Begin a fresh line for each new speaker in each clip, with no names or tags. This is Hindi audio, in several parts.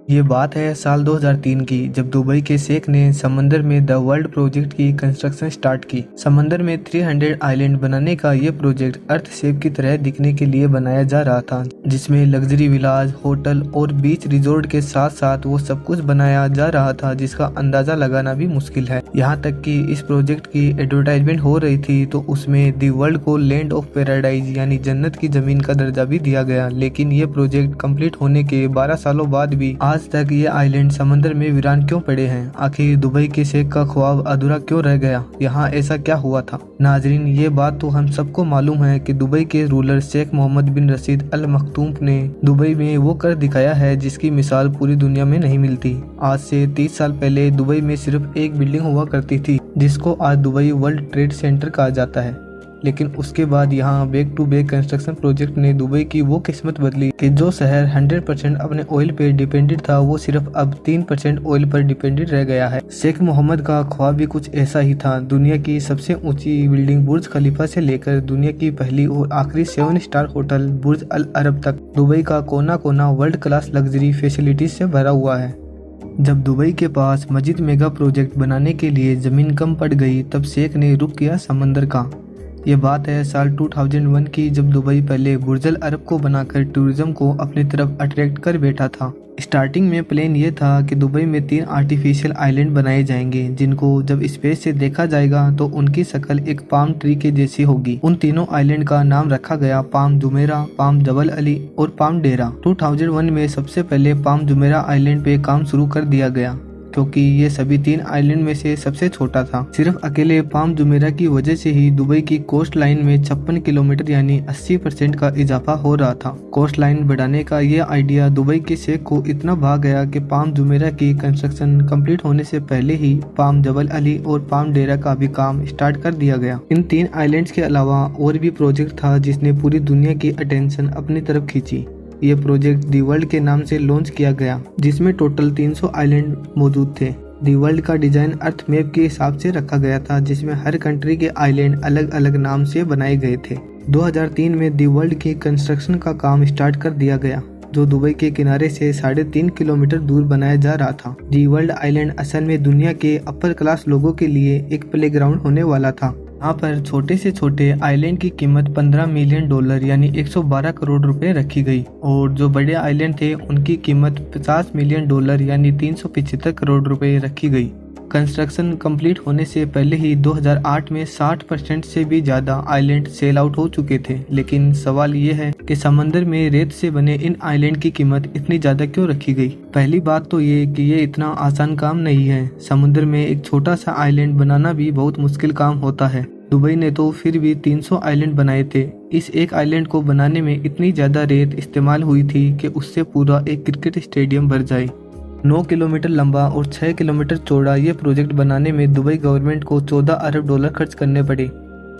ये बात है साल 2003 की, जब दुबई के शेख ने समंदर में द वर्ल्ड प्रोजेक्ट की कंस्ट्रक्शन स्टार्ट की। समंदर में 300 आइलैंड बनाने का ये प्रोजेक्ट अर्थ शेप की तरह दिखने के लिए बनाया जा रहा था, जिसमें लग्जरी विलाज, होटल और बीच रिजोर्ट के साथ साथ वो सब कुछ बनाया जा रहा था जिसका अंदाजा लगाना भी मुश्किल है। यहाँ तक कि इस प्रोजेक्ट की एडवर्टाइजमेंट हो रही थी तो उसमें दी वर्ल्ड को लैंड ऑफ पैराडाइज यानी जन्नत की जमीन का दर्जा भी दिया गया। लेकिन ये प्रोजेक्ट कंप्लीट होने के 12 सालों बाद भी आज तक ये आइलैंड समंदर में वीरान क्यों पड़े हैं? आखिर दुबई के शेख का ख्वाब अधूरा क्यों रह गया? यहाँ ऐसा क्या हुआ था? नाजरीन, ये बात तो हम सबको मालूम है कि दुबई के रूलर शेख मोहम्मद बिन रशीद अल मखतूम ने दुबई में वो कर दिखाया है जिसकी मिसाल पूरी दुनिया में नहीं मिलती। आज से 30 साल पहले दुबई में सिर्फ एक बिल्डिंग हुआ करती थी जिसको आज दुबई वर्ल्ड ट्रेड सेंटर कहा जाता है। लेकिन उसके बाद यहाँ back to back construction project ने दुबई की वो किस्मत बदली कि जो शहर 100% अपने ऑयल पे डिपेंडेंट था वो सिर्फ अब 3% ऑयल पर डिपेंडेंट रह गया है। शेख मोहम्मद का ख्वाब भी कुछ ऐसा ही था। दुनिया की सबसे ऊंची बिल्डिंग बुर्ज खलीफा से लेकर दुनिया की पहली और आखिरी 7 स्टार होटल बुर्ज अल अरब तक दुबई का कोना कोना वर्ल्ड क्लास लग्जरी फैसिलिटीज से भरा हुआ है। जब दुबई के पास मजीद मेगा प्रोजेक्ट बनाने के लिए जमीन कम पड़ गई तब शेख ने रुख किया समंदर का। ये बात है साल 2001 की, जब दुबई पहले बुर्ज अल अरब को बनाकर टूरिज्म को अपनी तरफ अट्रैक्ट कर बैठा था। स्टार्टिंग में प्लान ये था कि दुबई में 3 आर्टिफिशियल आइलैंड बनाए जाएंगे जिनको जब स्पेस से देखा जाएगा तो उनकी शक्ल एक पाम ट्री के जैसी होगी। उन तीनों आइलैंड का नाम रखा गया पाम जुमेरा, पाम जबल अली और पाम डेरा। 2001 में सबसे पहले पाम जुमेरा आइलैंड पे काम शुरू कर दिया गया क्योंकि ये सभी 3 आइलैंड में से सबसे छोटा था। सिर्फ अकेले पाम जुमेरा की वजह से ही दुबई की कोस्ट लाइन में 56 किलोमीटर यानी 80% का इजाफा हो रहा था। कोस्ट लाइन बढ़ाने का ये आइडिया दुबई के शेख को इतना भा गया कि पाम जुमेरा की कंस्ट्रक्शन कंप्लीट होने से पहले ही पाम जबल अली और पाम डेरा का भी काम स्टार्ट कर दिया गया। इन 3 आइलैंड्स के अलावा और भी प्रोजेक्ट था जिसने पूरी दुनिया की अटेंशन अपनी तरफ खींची। ये प्रोजेक्ट दी वर्ल्ड के नाम से लॉन्च किया गया जिसमें टोटल 300 आइलैंड मौजूद थे। दी वर्ल्ड का डिजाइन अर्थ मैप के हिसाब से रखा गया था जिसमें हर कंट्री के आइलैंड अलग अलग नाम से बनाए गए थे। 2003 में दी वर्ल्ड की कंस्ट्रक्शन का काम स्टार्ट कर दिया गया जो दुबई के किनारे से 3.5 किलोमीटर दूर बनाया जा रहा था। दी वर्ल्ड आइलैंड असल में दुनिया के अपर क्लास लोगों के लिए एक प्लेग्राउंड होने वाला था। यहाँ पर छोटे से छोटे आइलैंड की कीमत $15 मिलियन यानी 112 करोड़ रुपए रखी गई और जो बड़े आइलैंड थे उनकी कीमत $50 मिलियन यानी 375 करोड़ रुपए रखी गई। कंस्ट्रक्शन कंप्लीट होने से पहले ही 2008 में 60% से भी ज्यादा आइलैंड सेल आउट हो चुके थे। लेकिन सवाल ये है कि समंदर में रेत से बने इन आइलैंड की कीमत इतनी ज्यादा क्यों रखी गई? पहली बात तो ये कि ये इतना आसान काम नहीं है। समुद्र में एक छोटा सा आइलैंड बनाना भी बहुत मुश्किल काम होता है। दुबई ने तो फिर भी 300 आइलैंड बनाए थे। इस एक आइलैंड को बनाने में इतनी ज्यादा रेत इस्तेमाल हुई थी कि उससे पूरा एक क्रिकेट स्टेडियम भर जाए। 9 किलोमीटर लंबा और 6 किलोमीटर चौड़ा ये प्रोजेक्ट बनाने में दुबई गवर्नमेंट को $14 अरब खर्च करने पड़े।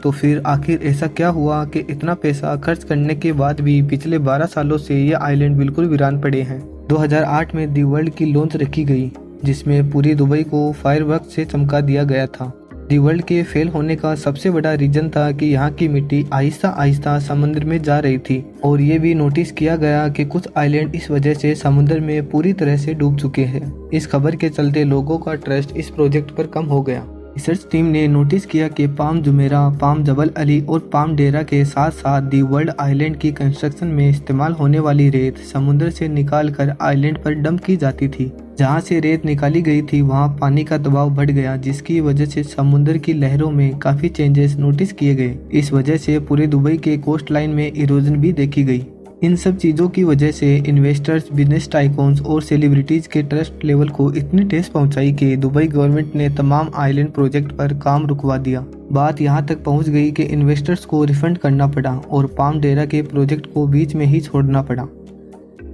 तो फिर आखिर ऐसा क्या हुआ कि इतना पैसा खर्च करने के बाद भी पिछले 12 सालों से ये आइलैंड बिल्कुल वीरान पड़े हैं? 2008 में दी वर्ल्ड की लॉन्च रखी गई जिसमें पूरी दुबई को फायरवर्क से चमका दिया गया था। दी वर्ल्ड के फेल होने का सबसे बड़ा रीजन था कि यहाँ की मिट्टी आहिस्ता आहिस्ता समुद्र में जा रही थी और ये भी नोटिस किया गया कि कुछ आइलैंड इस वजह से समुद्र में पूरी तरह से डूब चुके हैं। इस खबर के चलते लोगों का ट्रस्ट इस प्रोजेक्ट पर कम हो गया। रिसर्च टीम ने नोटिस किया कि पाम जुमेरा, पाम जबल अली और पाम डेरा के साथ साथ दी वर्ल्ड आइलैंड की कंस्ट्रक्शन में इस्तेमाल होने वाली रेत समुद्र से निकाल कर आइलैंड पर डंप की जाती थी। जहां से रेत निकाली गई थी वहां पानी का दबाव बढ़ गया जिसकी वजह से समुद्र की लहरों में काफी चेंजेस नोटिस किए गए। इस वजह से पूरे दुबई के कोस्ट लाइन में इरोजन भी देखी गई। इन सब चीज़ों की वजह से इन्वेस्टर्स, बिजनेस टाइकून्स और सेलिब्रिटीज के ट्रस्ट लेवल को इतनी ठेस पहुंचाई कि दुबई गवर्नमेंट ने तमाम आइलैंड प्रोजेक्ट पर काम रुकवा दिया। बात यहां तक पहुंच गई कि इन्वेस्टर्स को रिफंड करना पड़ा और पाम डेरा के प्रोजेक्ट को बीच में ही छोड़ना पड़ा।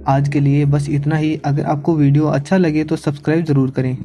आज के लिए बस इतना ही। अगर आपको वीडियो अच्छा लगे तो सब्सक्राइब जरूर करें।